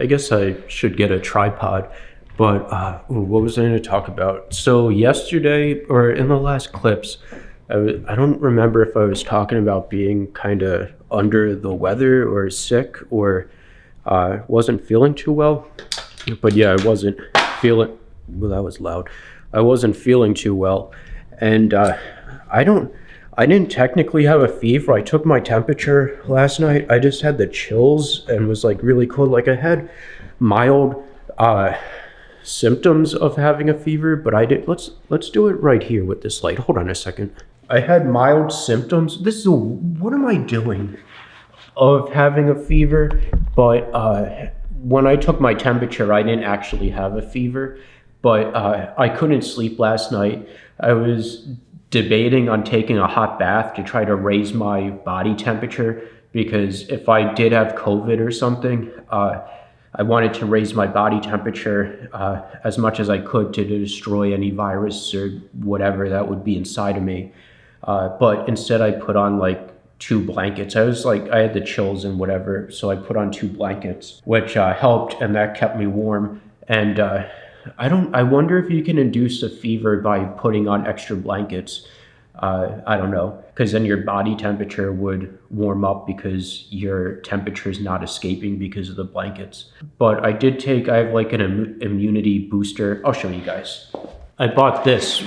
I guess I should get a tripod. But what was I going to talk about? So yesterday, or in the last clips, I don't remember if I was talking about being kind of under the weather or sick or wasn't feeling too well. But yeah, I wasn't feeling. Well, that was loud. I wasn't feeling too well, and I don't. I didn't technically have a fever. I took my temperature last night. I just had the chills and was like really cold. Like I had mild symptoms of having a fever, but I did. Let's do it right here with this light. Hold on a second. I had mild symptoms. What am I doing? Of having a fever, but when I took my temperature, I didn't actually have a fever, but I couldn't sleep last night. I was debating on taking a hot bath to try to raise my body temperature because if I did have COVID or something, I wanted to raise my body temperature as much as I could to destroy any virus or whatever that would be inside of me. But instead I put on like 2 blankets. I had the chills and whatever, so I put on 2 blankets, which helped, and that kept me warm. And I wonder if you can induce a fever by putting on extra blankets. I don't know, because then your body temperature would warm up because your temperature is not escaping because of the blankets. But I have like an immunity booster. I'll show you guys. I bought this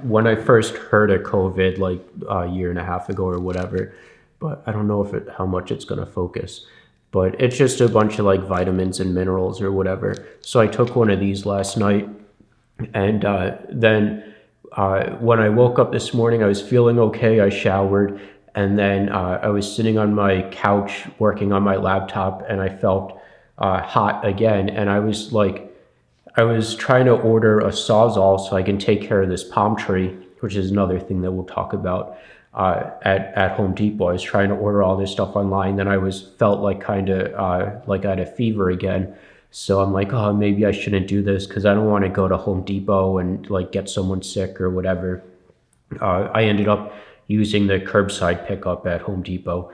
when I first heard of COVID like a year and a half ago or whatever, but I don't know how much it's going to focus. But it's just a bunch of like vitamins and minerals or whatever. So I took one of these last night, and then when I woke up this morning, I was feeling okay. I showered, and then I was sitting on my couch working on my laptop, and I felt hot again, and I was trying to order a Sawzall so I can take care of this palm tree, which is another thing that we'll talk about at Home Depot. I was trying to order all this stuff online. Then I felt like kind of like I had a fever again. So I'm like, oh, maybe I shouldn't do this because I don't want to go to Home Depot and like get someone sick or whatever. I ended up using the curbside pickup at Home Depot.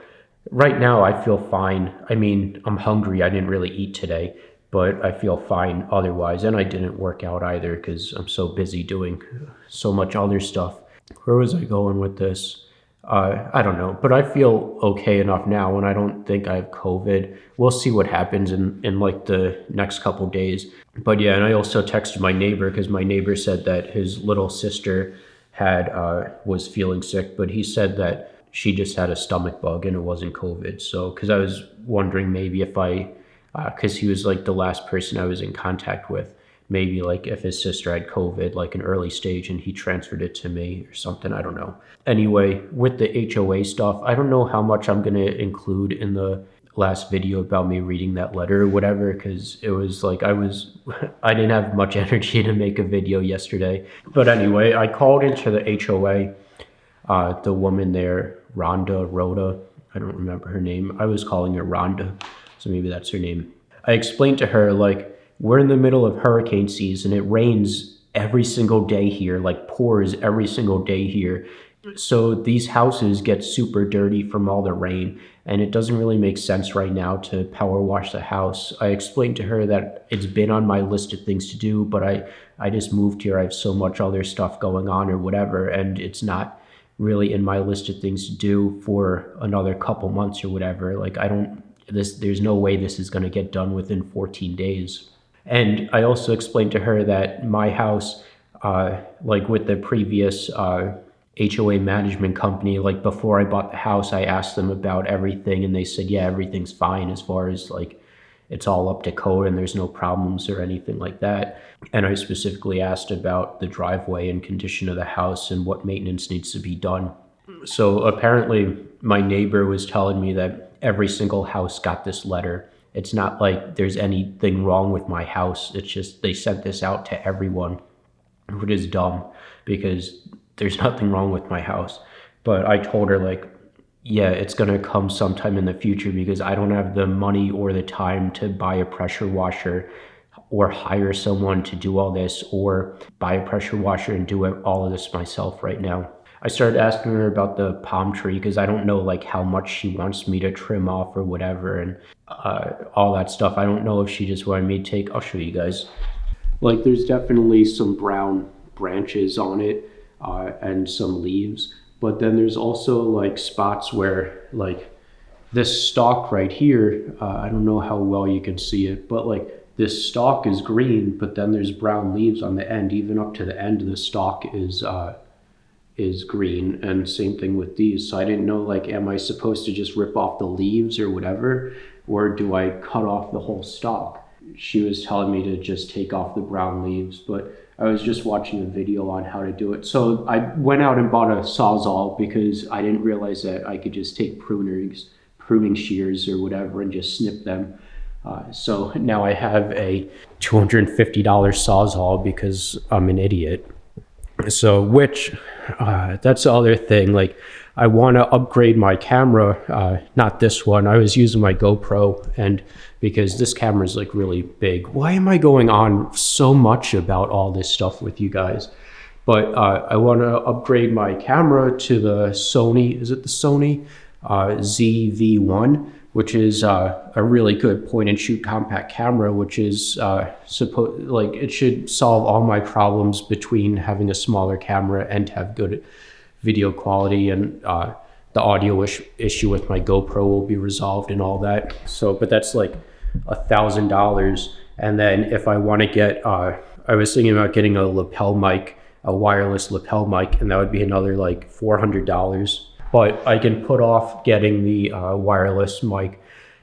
Right now, I feel fine. I mean, I'm hungry. I didn't really eat today, but I feel fine otherwise. And I didn't work out either because I'm so busy doing so much other stuff. Where was I going with this? I don't know, but I feel okay enough now, and I don't think I have COVID. We'll see what happens in like the next couple days. But yeah, and I also texted my neighbor because my neighbor said that his little sister was feeling sick, but he said that she just had a stomach bug and it wasn't COVID. So, because I was wondering maybe if because he was like the last person I was in contact with, maybe like if his sister had COVID, like an early stage, and he transferred it to me or something, I don't know. Anyway, with the HOA stuff, I don't know how much I'm going to include in the last video about me reading that letter or whatever, because it was like I didn't have much energy to make a video yesterday. But anyway, I called into the HOA, the woman there, Rhoda, I don't remember her name. I was calling her Rhonda, so maybe that's her name. I explained to her, like, we're in the middle of hurricane season. It rains every single day here, like pours every single day here. So these houses get super dirty from all the rain, and it doesn't really make sense right now to power wash the house. I explained to her that it's been on my list of things to do, but I just moved here. I have so much other stuff going on or whatever, and it's not really in my list of things to do for another couple months or whatever. Like there's no way this is going to get done within 14 days. And I also explained to her that my house, like with the previous HOA management company, like before I bought the house, I asked them about everything and they said, yeah, everything's fine as far as like it's all up to code and there's no problems or anything like that. And I specifically asked about the driveway and condition of the house and what maintenance needs to be done. So apparently my neighbor was telling me that every single house got this letter. It's not like there's anything wrong with my house. It's just they sent this out to everyone, which is dumb because there's nothing wrong with my house. But I told her, like, yeah, it's going to come sometime in the future because I don't have the money or the time to buy a pressure washer or hire someone to do all this or buy a pressure washer and do all of this myself right now. I started asking her about the palm tree because I don't know like how much she wants me to trim off or whatever, and all that stuff. I don't know if she just wanted me to take. I'll show you guys. Like there's definitely some brown branches on it and some leaves, but then there's also like spots where like this stalk right here, I don't know how well you can see it, but like this stalk is green, but then there's brown leaves on the end. Even up to the end of the stalk is green, and same thing with these. So I didn't know, like, am I supposed to just rip off the leaves or whatever, or do I cut off the whole stalk? She was telling me to just take off the brown leaves, but I was just watching a video on how to do it. So I went out and bought a Sawzall because I didn't realize that I could just take pruning shears or whatever and just snip them. So now I have a $250 Sawzall because I'm an idiot. So that's the other thing. Like I want to upgrade my camera, not this one. I was using my GoPro, and because this camera is like really big. Why am I going on so much about all this stuff with you guys? But I want to upgrade my camera to the Sony, is it the Sony ZV-1, which is a really good point and shoot compact camera, which is it should solve all my problems between having a smaller camera and have good video quality, and the audio issue with my GoPro will be resolved and all that. So, but that's like $1,000. And then if I want to get, I was thinking about getting a lapel mic, a wireless lapel mic, and that would be another like $400. But I can put off getting the wireless mic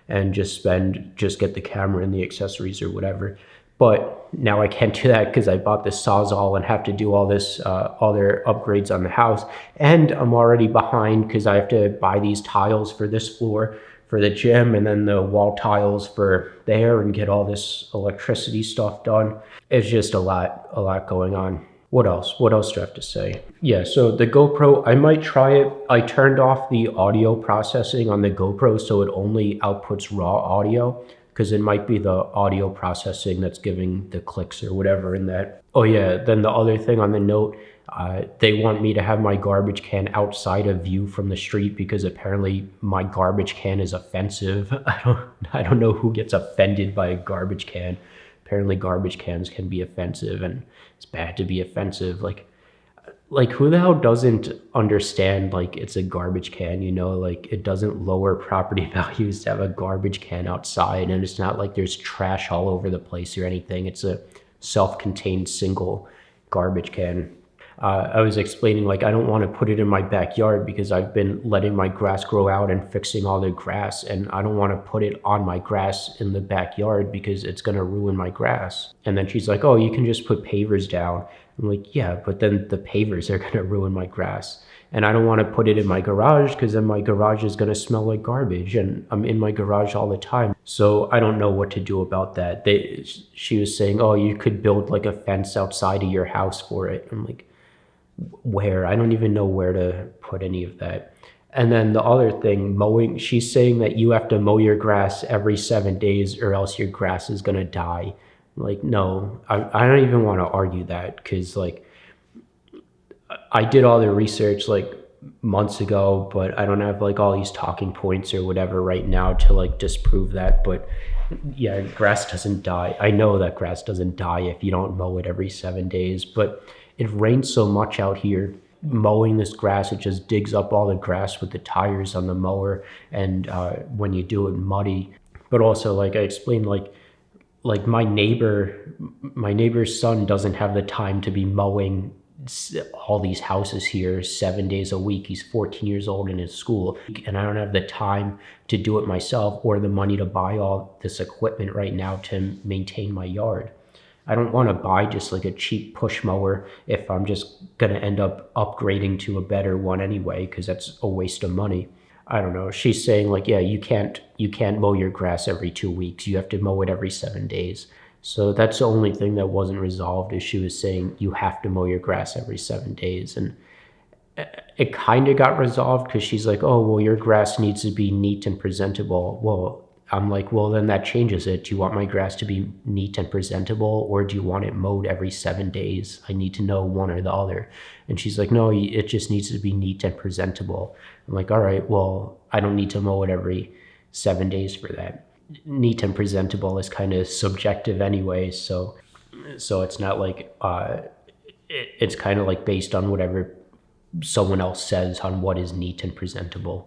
and just get the camera and the accessories or whatever. But now I can't do that because I bought this Sawzall and have to do all this other upgrades on the house. And I'm already behind because I have to buy these tiles for this floor for the gym, and then the wall tiles for there, and get all this electricity stuff done. It's just a lot going on. What else? What else do I have to say? Yeah, so the GoPro, I might try it. I turned off the audio processing on the GoPro so it only outputs raw audio, because it might be the audio processing that's giving the clicks or whatever in that. Oh yeah, then the other thing on the note, they want me to have my garbage can outside of view from the street because apparently my garbage can is offensive. I don't know who gets offended by a garbage can. Apparently garbage cans can be offensive, and it's bad to be offensive. Like who the hell doesn't understand like it's a garbage can, you know? Like it doesn't lower property values to have a garbage can outside, and it's not like there's trash all over the place or anything. It's a self-contained single garbage can. I was explaining, like, I don't want to put it in my backyard because I've been letting my grass grow out and fixing all the grass, and I don't want to put it on my grass in the backyard because it's going to ruin my grass. And then she's like, oh, you can just put pavers down. I'm like, yeah, but then the pavers are going to ruin my grass. And I don't want to put it in my garage because then my garage is going to smell like garbage, and I'm in my garage all the time. So I don't know what to do about that. She was saying, oh, you could build like a fence outside of your house for it. I'm like, where? I don't even know where to put any of that. And then the other thing, mowing, she's saying that you have to mow your grass every 7 days or else your grass is going to die. Like, no, I don't even want to argue that, because like I did all the research like months ago, but I don't have like all these talking points or whatever right now to like disprove that. But yeah, grass doesn't die. I know that grass doesn't die if you don't mow it every 7 days, but it rains so much out here. Mowing this grass, it just digs up all the grass with the tires on the mower, and when you do it muddy. But also, like I explained, like my neighbor's son doesn't have the time to be mowing all these houses here 7 days a week. He's 14 years old in his school, and I don't have the time to do it myself or the money to buy all this equipment right now to maintain my yard. I don't want to buy just like a cheap push mower if I'm just going to end up upgrading to a better one anyway, because that's a waste of money. I don't know. She's saying like, yeah, you can't mow your grass every 2 weeks. You have to mow it every 7 days. So that's the only thing that wasn't resolved, is she was saying you have to mow your grass every 7 days. And it kind of got resolved because she's like, oh, well, your grass needs to be neat and presentable. Well, I'm like, well, then that changes it. Do you want my grass to be neat and presentable, or do you want it mowed every 7 days? I need to know one or the other. And she's like, no, it just needs to be neat and presentable. I'm like, all right, well, I don't need to mow it every 7 days for that. Neat and presentable is kind of subjective anyway, so it's not like it's kind of like based on whatever someone else says on what is neat and presentable.